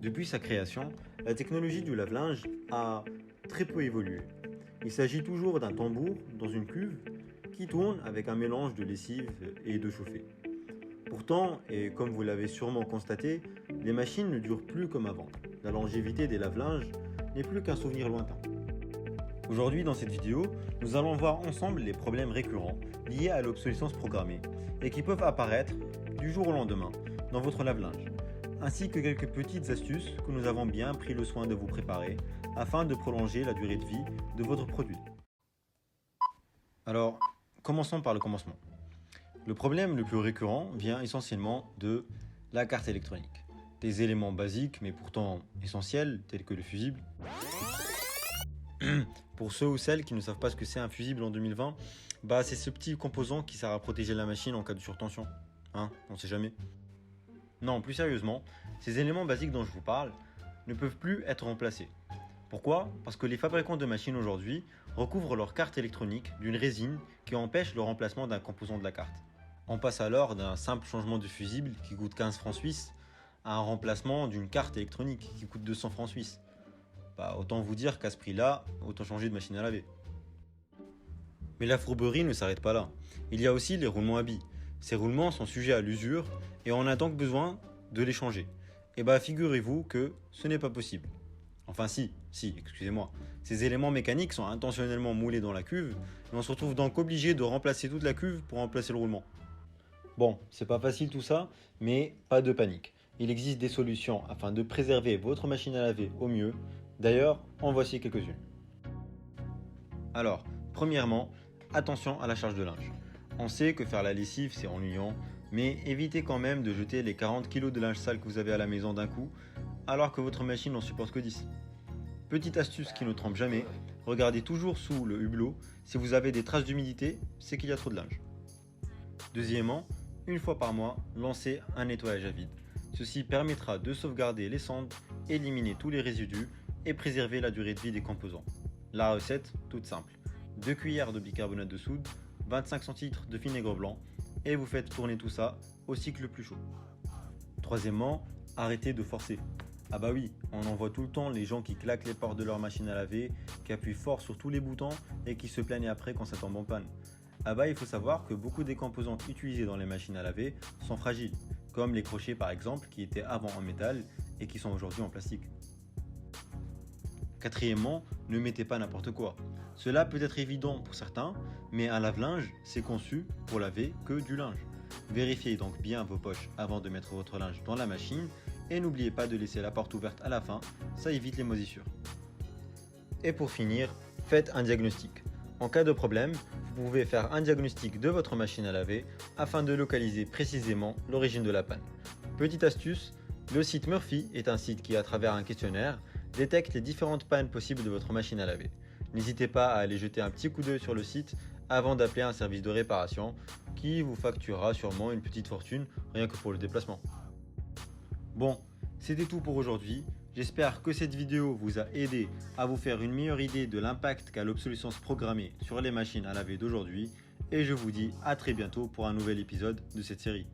Depuis sa création, la technologie du lave-linge a très peu évolué. Il s'agit toujours d'un tambour dans une cuve qui tourne avec un mélange de lessive et de chauffée. Pourtant, et comme vous l'avez sûrement constaté, les machines ne durent plus comme avant. La longévité des lave-linges n'est plus qu'un souvenir lointain. Aujourd'hui, dans cette vidéo, nous allons voir ensemble les problèmes récurrents liés à l'obsolescence programmée et qui peuvent apparaître du jour au lendemain dans votre lave-linge, ainsi que quelques petites astuces que nous avons bien pris le soin de vous préparer afin de prolonger la durée de vie de votre produit. Alors, commençons par le commencement. Le problème le plus récurrent vient essentiellement de la carte électronique. Des éléments basiques mais pourtant essentiels tels que le fusible. Pour ceux ou celles qui ne savent pas ce que c'est un fusible en 2020, c'est ce petit composant qui sert à protéger la machine en cas de surtension. On sait jamais. Non, plus sérieusement, ces éléments basiques dont je vous parle ne peuvent plus être remplacés. Pourquoi ? Parce que les fabricants de machines aujourd'hui recouvrent leur carte électronique d'une résine qui empêche le remplacement d'un composant de la carte. On passe alors d'un simple changement de fusible qui coûte 15 francs suisses à un remplacement d'une carte électronique qui coûte 200 francs suisses. Autant vous dire qu'à ce prix-là, autant changer de machine à laver. Mais la fourberie ne s'arrête pas là. Il y a aussi les roulements à billes. Ces roulements sont sujets à l'usure et on a donc besoin de les changer. Figurez-vous que ce n'est pas possible. Enfin si, excusez-moi. Ces éléments mécaniques sont intentionnellement moulés dans la cuve et on se retrouve donc obligé de remplacer toute la cuve pour remplacer le roulement. Bon, c'est pas facile tout ça, mais pas de panique. Il existe des solutions afin de préserver votre machine à laver au mieux. D'ailleurs, en voici quelques-unes. Alors, premièrement, attention à la charge de linge. On sait que faire la lessive c'est ennuyant, mais évitez quand même de jeter les 40 kg de linge sale que vous avez à la maison d'un coup, alors que votre machine n'en supporte que 10. Petite astuce qui ne trempe jamais, regardez toujours sous le hublot, si vous avez des traces d'humidité, c'est qu'il y a trop de linge. Deuxièmement, une fois par mois, lancez un nettoyage à vide. Ceci permettra de sauvegarder les cendres, éliminer tous les résidus et préserver la durée de vie des composants. La recette, toute simple. 2 cuillères de bicarbonate de soude, 25 centilitres de vinaigre blanc et vous faites tourner tout ça au cycle le plus chaud. Troisièmement, arrêtez de forcer. Oui, on en voit tout le temps les gens qui claquent les portes de leur machine à laver, qui appuient fort sur tous les boutons et qui se plaignent après quand ça tombe en panne. Il faut savoir que beaucoup des composants utilisés dans les machines à laver sont fragiles, comme les crochets par exemple qui étaient avant en métal et qui sont aujourd'hui en plastique. Quatrièmement, ne mettez pas n'importe quoi. Cela peut être évident pour certains, mais un lave-linge, c'est conçu pour laver que du linge. Vérifiez donc bien vos poches avant de mettre votre linge dans la machine et n'oubliez pas de laisser la porte ouverte à la fin, ça évite les moisissures. Et pour finir, faites un diagnostic. En cas de problème, vous pouvez faire un diagnostic de votre machine à laver afin de localiser précisément l'origine de la panne. Petite astuce, le site Murphy est un site qui, à travers un questionnaire, détecte les différentes pannes possibles de votre machine à laver. N'hésitez pas à aller jeter un petit coup d'œil sur le site avant d'appeler un service de réparation qui vous facturera sûrement une petite fortune rien que pour le déplacement. Bon, c'était tout pour aujourd'hui. J'espère que cette vidéo vous a aidé à vous faire une meilleure idée de l'impact qu'a l'obsolescence programmée sur les machines à laver d'aujourd'hui et je vous dis à très bientôt pour un nouvel épisode de cette série.